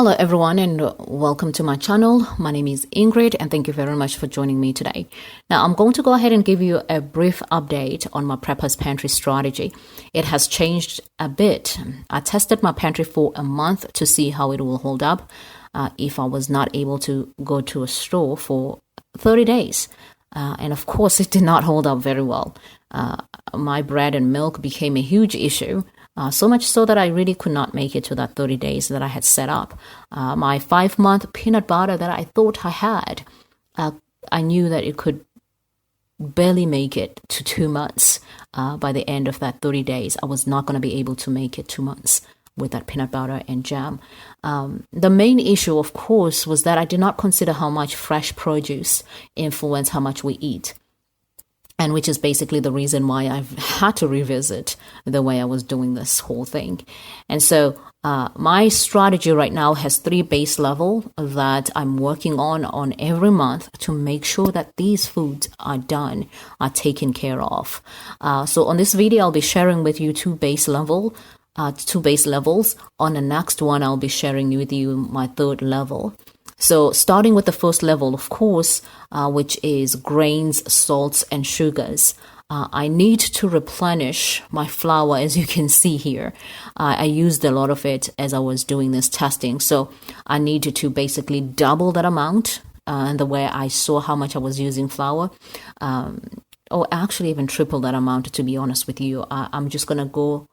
Hello everyone and welcome to my channel. My name is Ingrid and thank you very much for joining me today. Now I'm going to go ahead and give you a brief update on my Prepper's Pantry strategy. It has changed a bit. I tested my pantry for a month to see how it will hold up if I was not able to go to a store for 30 days. And of course it did not hold up very well. My bread and milk became a huge issue. So much so that I really could not make it to that 30 days that I had set up. My 5-month peanut butter that I thought I had, I knew that it could barely make it to 2 months. By the end of that 30 days, I was not going to be able to make it 2 months with that peanut butter and jam. The main issue, of course, was that I did not consider how much fresh produce influenced how much we eat. And which is basically the reason why I've had to revisit the way I was doing this whole thing. And so my strategy right now has 3 base levels that I'm working on every month to make sure that these foods are done, are taken care of. So on this video, I'll be sharing with you 2 base levels. On the next one, I'll be sharing with you my 3rd level. So starting with the first level, of course, which is grains, salts, and sugars. I need to replenish my flour, as you can see here. I used a lot of it as I was doing this testing. So I needed to basically double that amount and the way I saw how much I was using flour. Or actually even triple that amount, to be honest with you. I'm just going to go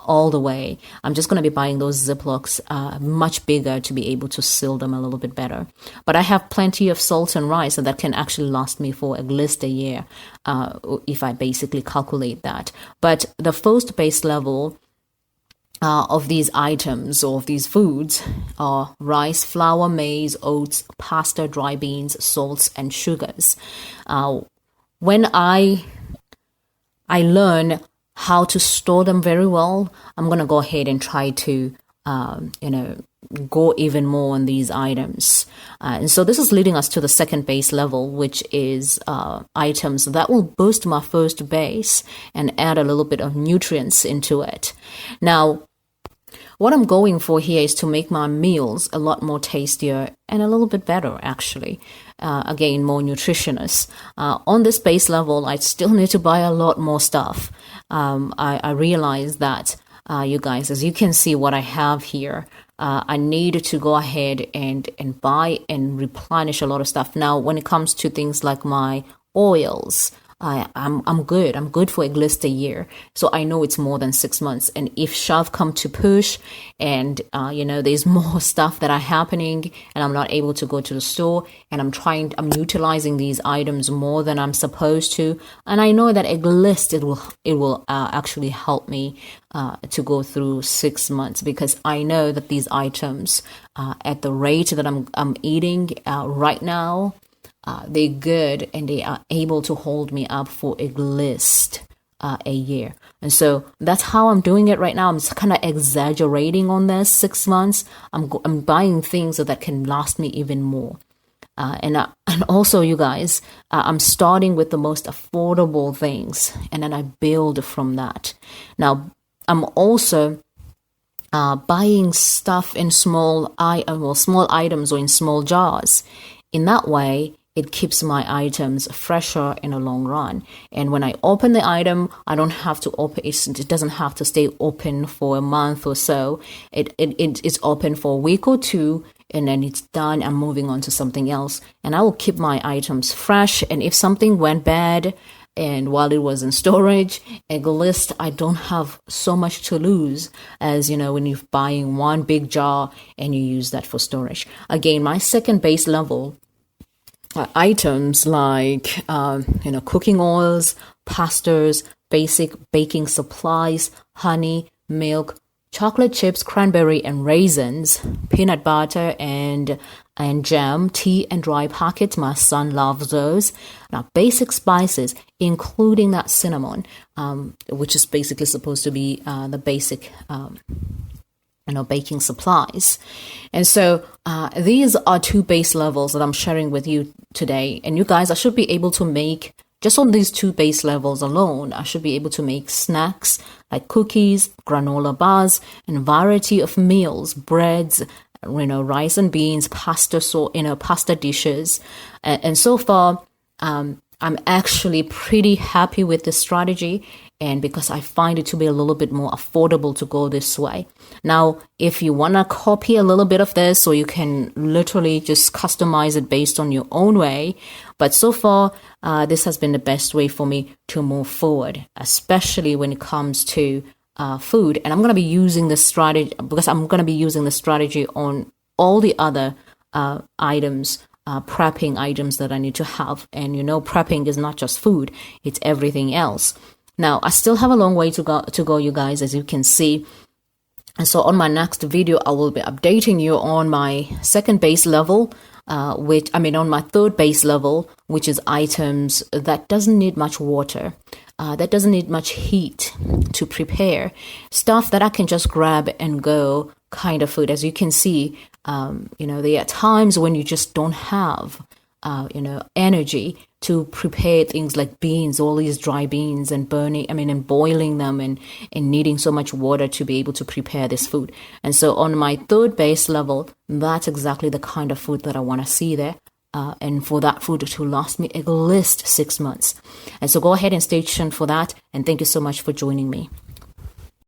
all the way. I'm just going to be buying those Ziplocs much bigger to be able to seal them a little bit better. But I have plenty of salt and rice that can actually last me for at least a year if I basically calculate that. But the first base level of these items or of these foods are rice, flour, maize, oats, pasta, dry beans, salts, and sugars. When I learn how to store them very well, I'm going to go ahead and try to, go even more on these items. And so this is leading us to the 2nd base level, which is items that will boost my first base and add a little bit of nutrients into it. Now, what I'm going for here is to make my meals a lot more tastier and a little bit better, actually. Again, more nutritious. On this base level, I still need to buy a lot more stuff. I realize that, you guys, as you can see what I have here, I need to go ahead and buy and replenish a lot of stuff. Now, when it comes to things like my oils, I'm good. I'm good for at least a year. So I know it's more than 6 months. And if shove come to push and, there's more stuff that are happening and I'm not able to go to the store and I'm utilizing these items more than I'm supposed to. And I know that at least it will actually help me to go through 6 months, because I know that these items at the rate that I'm eating right now, they're good and they are able to hold me up for at least a year. And so that's how I'm doing it right now. I'm just kind of exaggerating on this 6 months. I'm buying things that can last me even more. And also, you guys, I'm starting with the most affordable things and then I build from that. Now, I'm also buying stuff in small items or in small jars. In that way, it keeps my items fresher in the long run. And when I open the item, I don't have to open it. It doesn't have to stay open for a month or so. It's open for a week or 2, and then it's done. I'm moving on to something else. And I will keep my items fresh. And if something went bad, and while it was in storage, at least I don't have so much to lose as, when you're buying one big jar and you use that for storage. Again, my 2nd base level items like, cooking oils, pastas, basic baking supplies, honey, milk, chocolate chips, cranberry and raisins, peanut butter and jam, tea and dry packets. My son loves those. Now, basic spices, including that cinnamon, which is basically supposed to be the basic baking supplies. And so these are 2 base levels that I'm sharing with you today. And you guys, I should be able to make, just on these 2 base levels alone, I should be able to make snacks like cookies, granola bars, and variety of meals, breads, rice and beans, pasta, pasta dishes. And so far, I'm actually pretty happy with this strategy, and because I find it to be a little bit more affordable to go this way. Now, if you want to copy a little bit of this, so you can literally just customize it based on your own way. But so far, this has been the best way for me to move forward, especially when it comes to food. And I'm going to be using this strategy because I'm going to be using the strategy on all the other items, prepping items that I need to have. And prepping is not just food, it's everything else. Now, I still have a long way to go, you guys, as you can see. And so on my next video, I will be updating you on my second base level, on my third base level, which is items that doesn't need much water, that doesn't need much heat to prepare, stuff that I can just grab and go kind of food. As you can see, there are times when you just don't have, energy to prepare things like beans, all these dry beans, and boiling them and needing so much water to be able to prepare this food. And so on my third base level, that's exactly the kind of food that I want to see there. And for that food to last me at least 6 months. And so go ahead and stay tuned for that. And thank you so much for joining me.